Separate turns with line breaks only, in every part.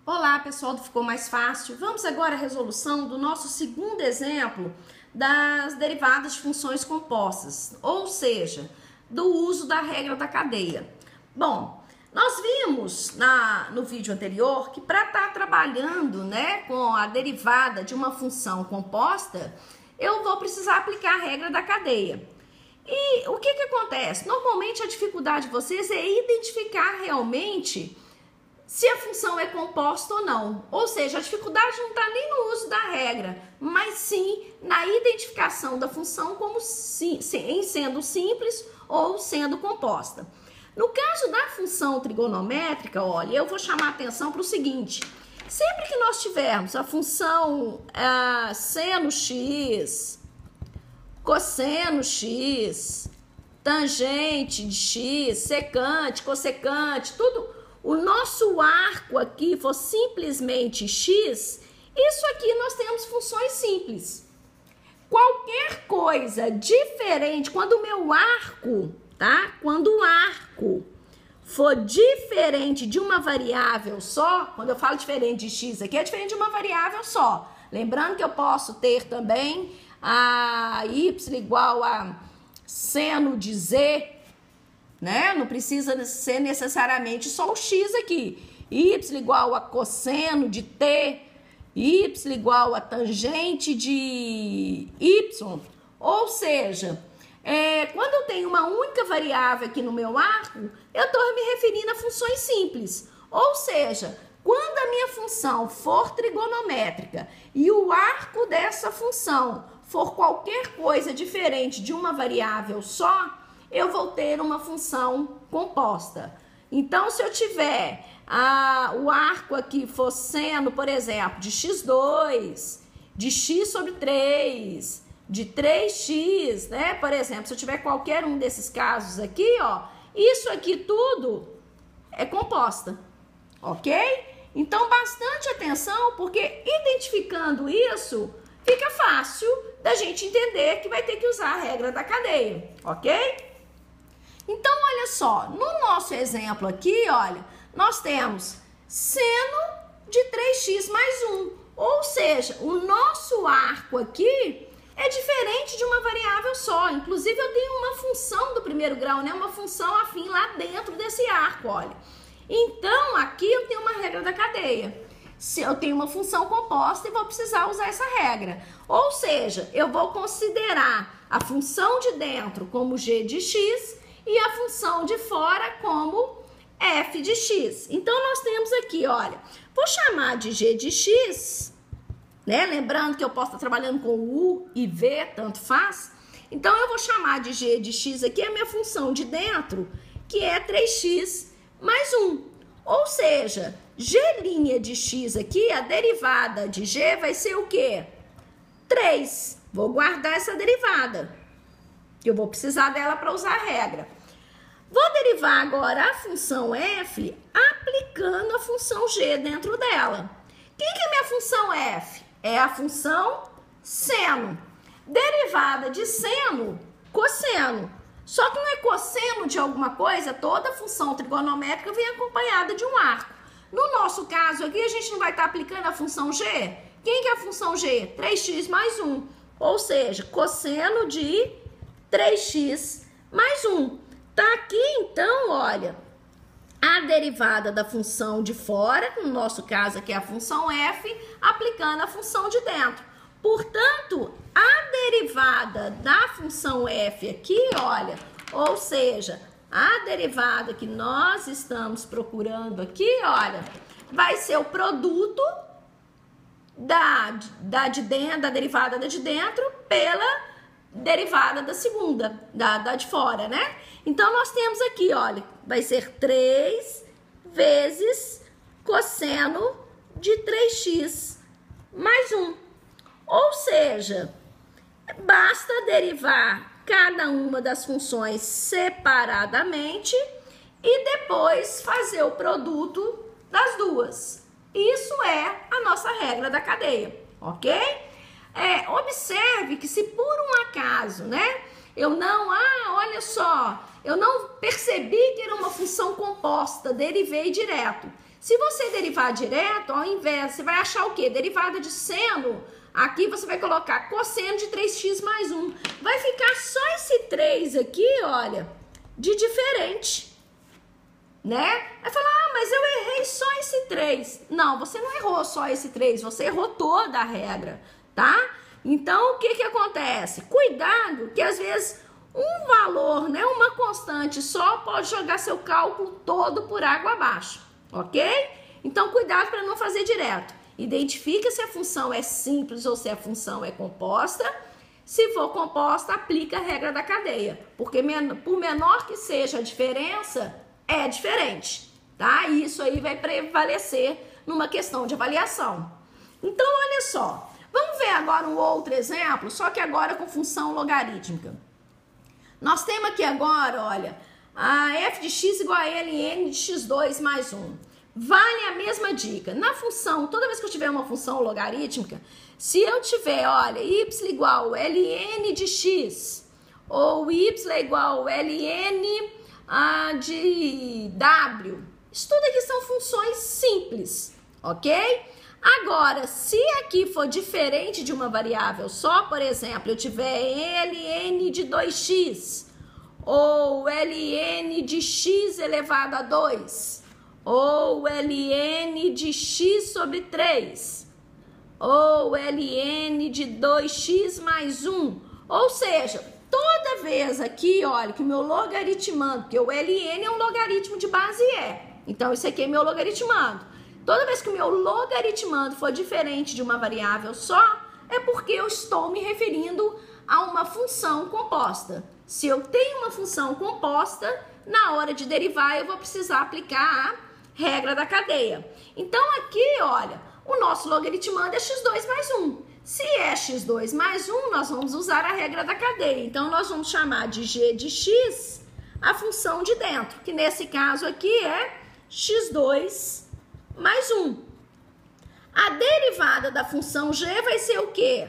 Olá, pessoal do Ficou Mais Fácil. Vamos agora à resolução do nosso segundo exemplo das derivadas de funções compostas, ou seja, do uso da regra da cadeia. Bom, nós vimos no vídeo anterior que para estar trabalhando, com a derivada de uma função composta, eu vou precisar aplicar a regra da cadeia. E o que acontece? Normalmente a dificuldade de vocês é identificar realmente se a função é composta ou não. Ou seja, a dificuldade não está nem no uso da regra, mas sim na identificação da função como em sendo simples ou sendo composta. No caso da função trigonométrica, olha, eu vou chamar a atenção para o seguinte: sempre que nós tivermos a função seno x, cosseno x, tangente de x, secante, cossecante, tudo, o nosso arco aqui for simplesmente x, isso aqui nós temos funções simples. Qualquer coisa diferente, quando o meu arco, quando o arco for diferente de uma variável só, quando eu falo diferente de x aqui, é diferente de uma variável só. Lembrando que eu posso ter também a y igual a seno de z, não precisa ser necessariamente só o x aqui. Y igual a cosseno de t, y igual a tangente de y. Ou seja, quando eu tenho uma única variável aqui no meu arco, eu estou me referindo a funções simples. Ou seja, quando a minha função for trigonométrica e o arco dessa função for qualquer coisa diferente de uma variável só, eu vou ter uma função composta. Então, se eu tiver o arco aqui for seno, por exemplo, de x2, de x sobre 3, de 3x, Por exemplo, se eu tiver qualquer um desses casos aqui, isso aqui tudo é composta, ok? Então, bastante atenção, porque identificando isso, fica fácil da gente entender que vai ter que usar a regra da cadeia, ok? Então, olha só, no nosso exemplo aqui, olha, nós temos seno de 3x mais 1. Ou seja, o nosso arco aqui é diferente de uma variável só. Inclusive, eu tenho uma função do primeiro grau, uma função afim lá dentro desse arco, olha. Então, aqui eu tenho uma regra da cadeia. Se eu tenho uma função composta e vou precisar usar essa regra. Ou seja, eu vou considerar a função de dentro como g de x e a função de fora como f de x. Então, nós temos aqui, olha, vou chamar de g de x, Lembrando que eu posso estar trabalhando com u e v, tanto faz. Então, eu vou chamar de g de x aqui a minha função de dentro, que é 3x mais 1. Ou seja, g' de x aqui, a derivada de g vai ser o quê? 3. Vou guardar essa derivada, que eu vou precisar dela para usar a regra. Vou derivar agora a função f aplicando a função g dentro dela. Quem que é minha função f? É a função seno. Derivada de seno, cosseno. Só que não é cosseno de alguma coisa, toda função trigonométrica vem acompanhada de um arco. No nosso caso aqui, a gente não vai estar aplicando a função g? Quem que é a função g? 3x mais 1. Ou seja, cosseno de 3x mais 1. Tá aqui, então, olha, a derivada da função de fora, no nosso caso aqui é a função f, aplicando a função de dentro. Portanto, a derivada da função f aqui, olha, ou seja, a derivada que nós estamos procurando aqui, olha, vai ser o produto da derivada da de dentro pela derivada da segunda, da de fora, Então, nós temos aqui, olha, vai ser 3 vezes cosseno de 3x mais 1. Ou seja, basta derivar cada uma das funções separadamente e depois fazer o produto das duas. Isso é a nossa regra da cadeia, ok? Observe que se por um acaso, eu não, olha só, eu não percebi que era uma função composta, derivei direto. Se você derivar direto, ao invés, você vai achar o quê? Derivada de seno, aqui você vai colocar cosseno de 3x mais 1. Vai ficar só esse 3 aqui, olha, de diferente, né? Vai falar, mas eu errei só esse 3. Não, você não errou só esse 3, você errou toda a regra, tá? Então, o que que acontece? Cuidado, que às vezes um valor, né, uma constante só pode jogar seu cálculo todo por água abaixo, ok? Então, cuidado para não fazer direto. Identifica se a função é simples ou se a função é composta. Se for composta, aplica a regra da cadeia, porque por menor que seja a diferença, é diferente, tá? E isso aí vai prevalecer numa questão de avaliação. Então, olha só. Vamos ver agora um outro exemplo, só que agora com função logarítmica. Nós temos aqui agora, olha, a f de x igual a ln de x2 mais 1. Vale a mesma dica. Na função, toda vez que eu tiver uma função logarítmica, se eu tiver, olha, y igual a ln de x, ou y igual a ln de w, isso tudo aqui são funções simples, ok? Agora, se aqui for diferente de uma variável só, por exemplo, eu tiver ln de 2x, ou ln de x elevado a 2, ou ln de x sobre 3, ou ln de 2x mais 1, ou seja, toda vez aqui, olha, que o meu logaritmando, porque o ln é um logaritmo de base E, então isso aqui é meu logaritmando. Toda vez que o meu logaritmando for diferente de uma variável só, é porque eu estou me referindo a uma função composta. Se eu tenho uma função composta, na hora de derivar eu vou precisar aplicar a regra da cadeia. Então aqui, olha, o nosso logaritmando é x2 mais 1. Se é x2 mais 1, nós vamos usar a regra da cadeia. Então nós vamos chamar de g de x a função de dentro, que nesse caso aqui é x2 mais 1. A derivada da função g vai ser o quê?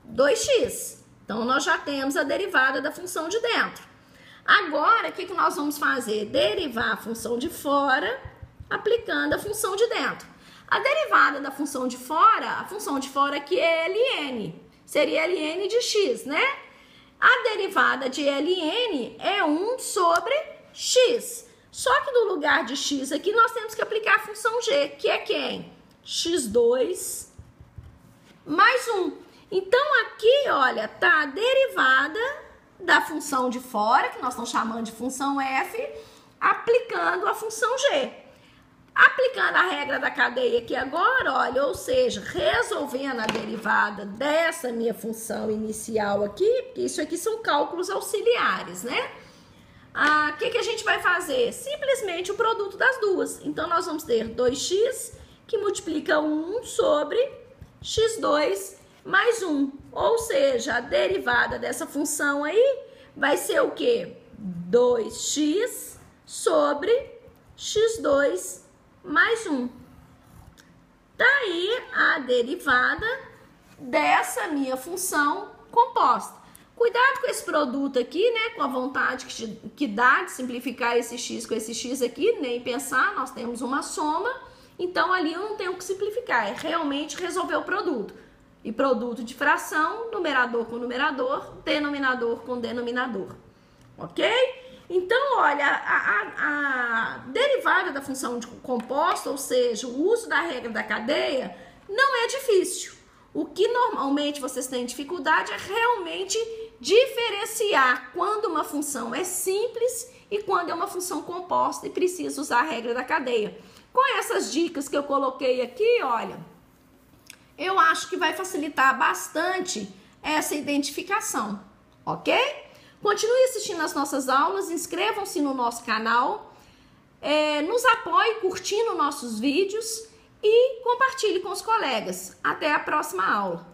2x. Então, nós já temos a derivada da função de dentro. Agora, o que que nós vamos fazer? Derivar a função de fora, aplicando a função de dentro. A derivada da função de fora, a função de fora aqui é ln. Seria ln de x, né? A derivada de ln é 1 sobre x. Só que no lugar de x aqui, nós temos que aplicar a função g, que é quem? x2 mais 1. Então, aqui, olha, tá a derivada da função de fora, que nós estamos chamando de função f, aplicando a função g. Aplicando a regra da cadeia aqui agora, olha, ou seja, resolvendo a derivada dessa minha função inicial aqui, porque isso aqui são cálculos auxiliares, né? O que a gente vai fazer? Simplesmente o produto das duas. Então, nós vamos ter 2x que multiplica 1 sobre x2 mais 1. Ou seja, a derivada dessa função aí vai ser o quê? 2x sobre x2 mais 1. Daí a derivada dessa minha função composta. Cuidado com esse produto aqui, né? Com a vontade que dá de simplificar esse x com esse x aqui, nem pensar, nós temos uma soma, então ali eu não tenho que simplificar, é realmente resolver o produto. E produto de fração, numerador com numerador, denominador com denominador, ok? Então, olha, a derivada da função de composta, ou seja, o uso da regra da cadeia, não é difícil. O que normalmente vocês têm dificuldade é realmente diferenciar quando uma função é simples e quando é uma função composta e precisa usar a regra da cadeia. Com essas dicas que eu coloquei aqui, olha, eu acho que vai facilitar bastante essa identificação, ok? Continue assistindo as nossas aulas, inscrevam-se no nosso canal, nos apoie curtindo nossos vídeos e compartilhe com os colegas. Até a próxima aula.